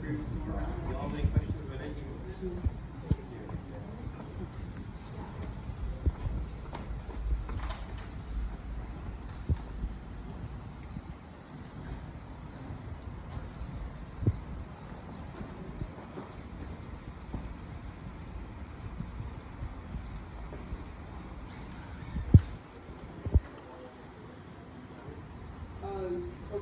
You all have any questions about anything?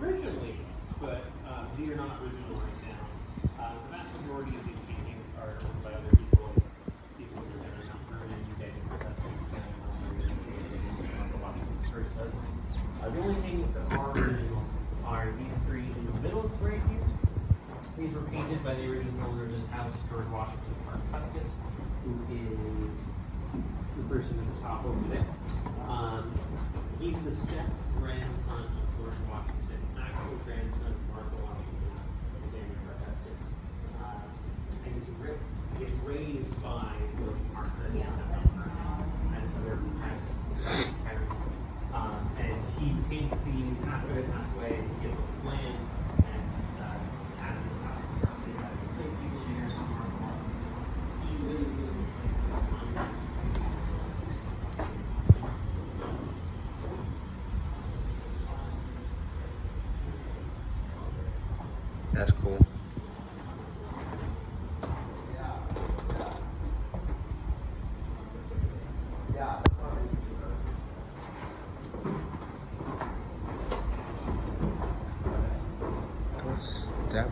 Originally, but these are not original right now. The vast majority of these paintings are owned by other people. These ones are down in Mount Vernon, David Professor, Washington Church. The only paintings that are original are these three in the middle right here. These were painted by the original owner of this house, George Washington Parke Custis, who is the person at the top over there. He's the step-grandson of George Washington, actual grandson of Martha Washington and David Parke Custis. And he's raised by George and Martha, and so they're past parents. And he paints these after they pass away, and he gives up his land, and has this house. They have the same people in here, some Martha Washington. He's really good at this place. That's cool. Step.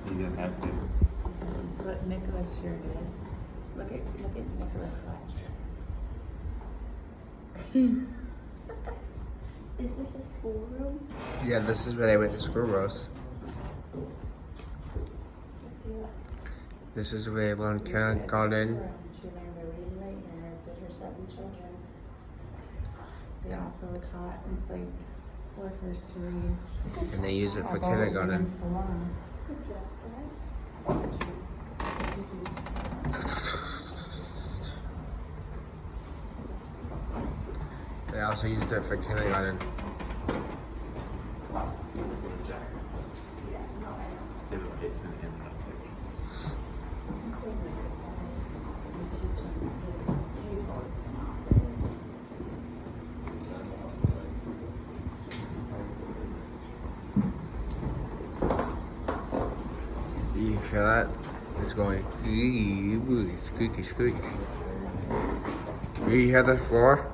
You didn't have to. But Nicholas sure did. Look at Nicholas watch. Is this a schoolroom? Yeah, this is where they went to school, Rose. Let's see what. This is where they learned kindergarten. She learned to read and write, and as did her 7 children. They also taught enslaved workers to read. And they use it for Although it's kindergarten. against the law. Good job, guys. They also used it for kindergarten. They have a basement and upstairs. Do you feel that? It's going squeaky, squeaky. Do you hear the floor?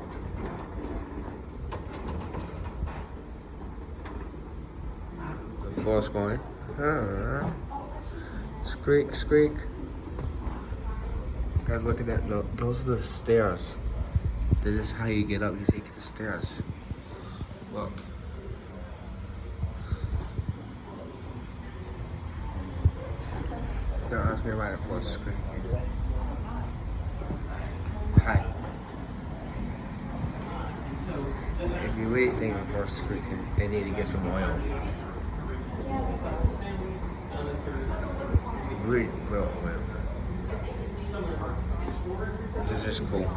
The floor's going. Squeak, squeak. Guys, look at that. No, those are the stairs. This is how you get up. You take the stairs. Look. Don't ask me why the floor's squeaking. Hi. If you really think the floor's squeaking, they need to get some oil. Really real oil. This is cool.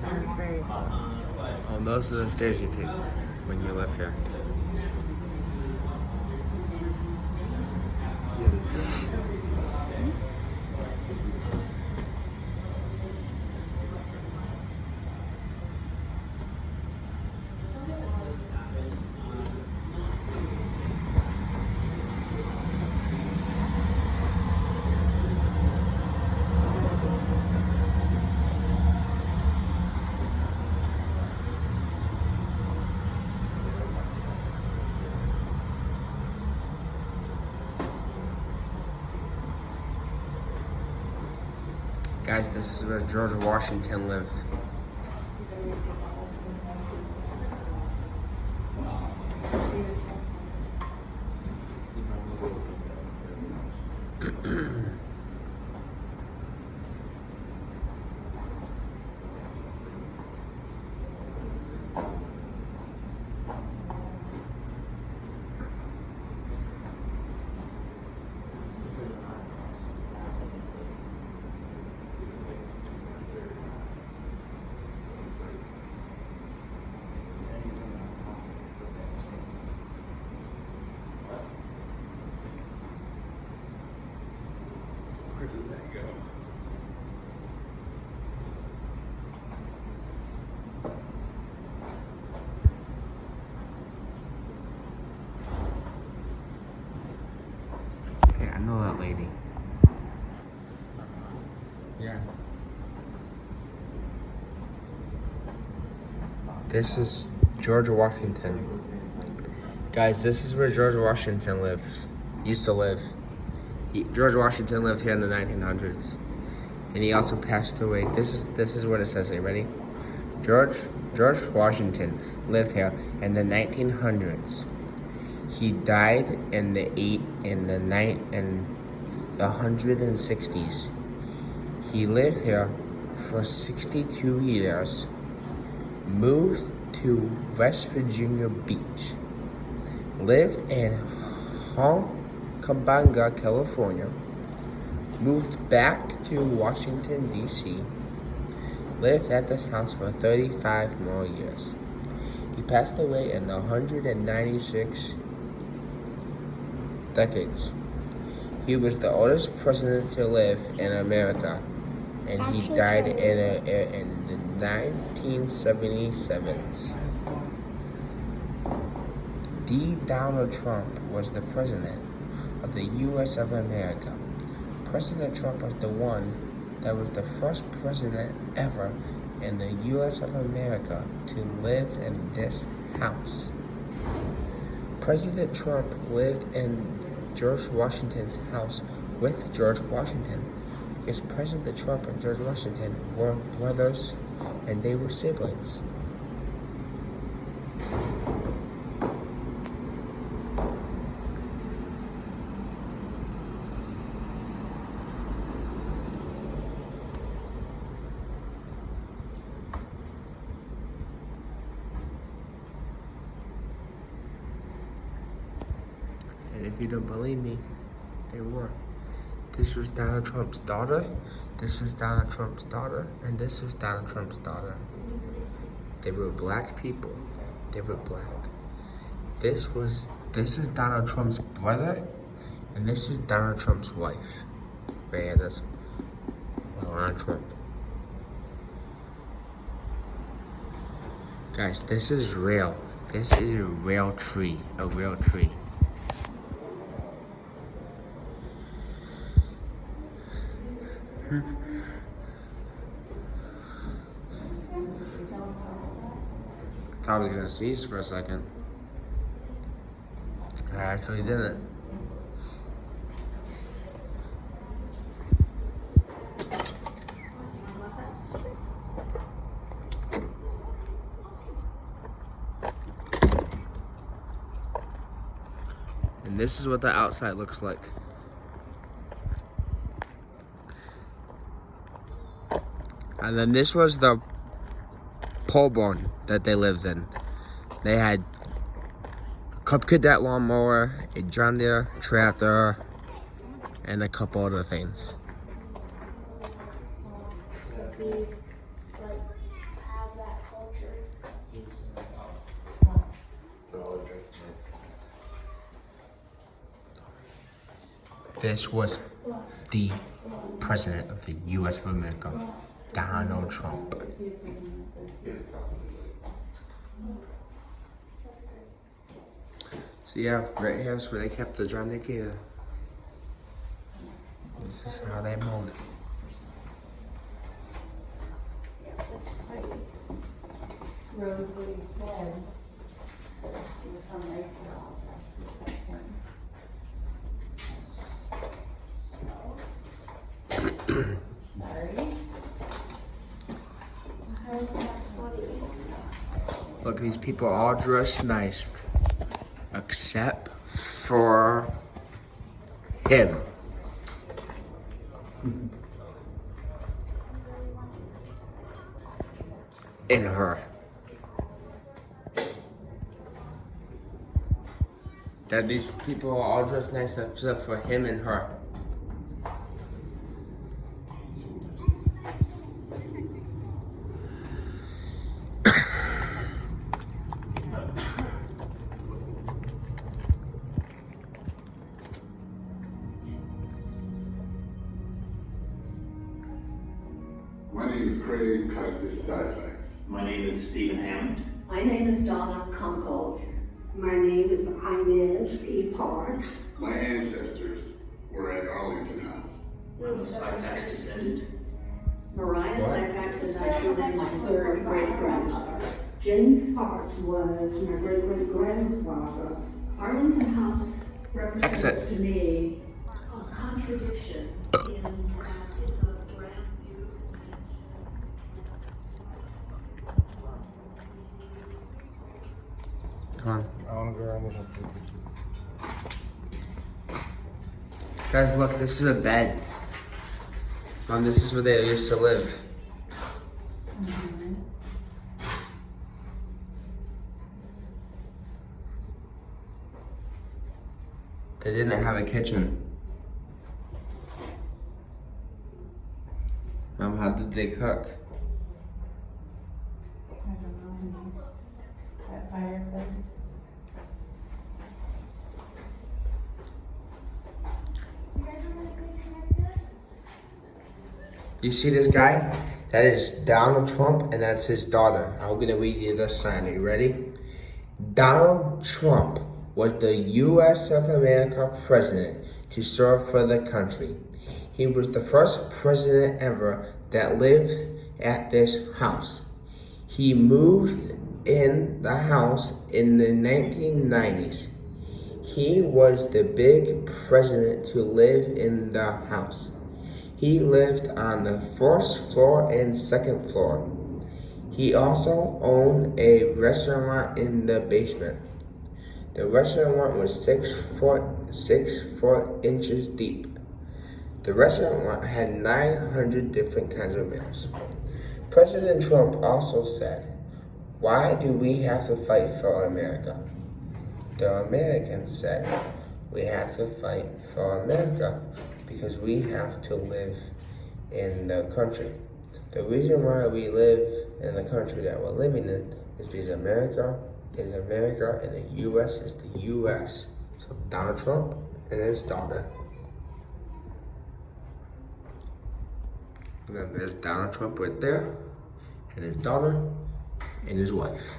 That's very cool. Oh, those are the stairs you take when you live here. Guys, this is where George Washington lived. Where did that go? Okay, I know that lady. Yeah. This is George Washington. Guys, this is where George Washington lives. Used to live. George Washington lived here in the 1900s. And he also passed away. This is what it says here. Ready? George Washington lived here in the 1900s. He died in the 160s. He lived here for 62 years. Moved to West Virginia Beach. Lived in Hunkabanga, California. Moved back to Washington, D.C. Lived at this house for 35 more years. He passed away in 196 decades. He was the oldest president to live in America, and he Actually, died Charlie. in the 1977s. Donald Trump was the president of the U.S. of America. President Trump was the one that was the first president ever in the U.S. of America to live in this house. President Trump lived in George Washington's house with George Washington because President Trump and George Washington were brothers and they were siblings. And if you don't believe me, they were. This was Donald Trump's daughter, this was Donald Trump's daughter, and this was Donald Trump's daughter. They were black people. They were black. This is Donald Trump's brother, and this is Donald Trump's wife. Right here, that's Donald Trump. Guys, this is real. This is a real tree. A real tree. I thought I was gonna sneeze for a second. I actually didn't. And this is what the outside looks like. And then this was the pole barn that they lived in. They had a Cub Cadet lawnmower, a John Deere tractor, and a couple other things. Could be like have that culture. It's all dressed nice. This was the president of the U.S. of America, Donald Trump. So yeah, right here is where they kept the John Deere. This is how they mold it. Rose, what he said was how nice they're all dressed except him. Sorry. How's that funny? Look, these people are all dressed nice, except for him. And her. That these people are all dressed nice except for him and her. My name is Craig Custis Syphax. My name is Stephen Hammond. My name is Donna Kunkel. My name is Inez E. Parks. My ancestors were at Arlington House. I'm a Syphax descendant. Mariah Syphax is actually my third great-grandmother. James Parks was my great-great-grandfather. Arlington House represents Exit. to me a contradiction in that it's a brand beautiful mansion. Come on. I want to go around this one. Guys, look, this is a bed. This is where they used to live. They didn't have a kitchen. How did they cook? I don't know. That fireplace. You see this guy? That is Donald Trump, and that's his daughter. I'm gonna read you the sign. Are you ready? Donald Trump was the U.S. of America president to serve for the country. He was the first president ever that lived at this house. He moved in the house in the 1990s. He was the big president to live in the house. He lived on the first floor and second floor. He also owned a restaurant in the basement. The restaurant was 6 inches deep. The restaurant had 900 different kinds of meals. President Trump also said, "Why do we have to fight for America?" The Americans said, "We have to fight for America because we have to live in the country. The reason why we live in the country that we're living in is because America is America and the U.S. is the U.S. So Donald Trump and his daughter. And then there's Donald Trump right there, and his daughter, and his wife.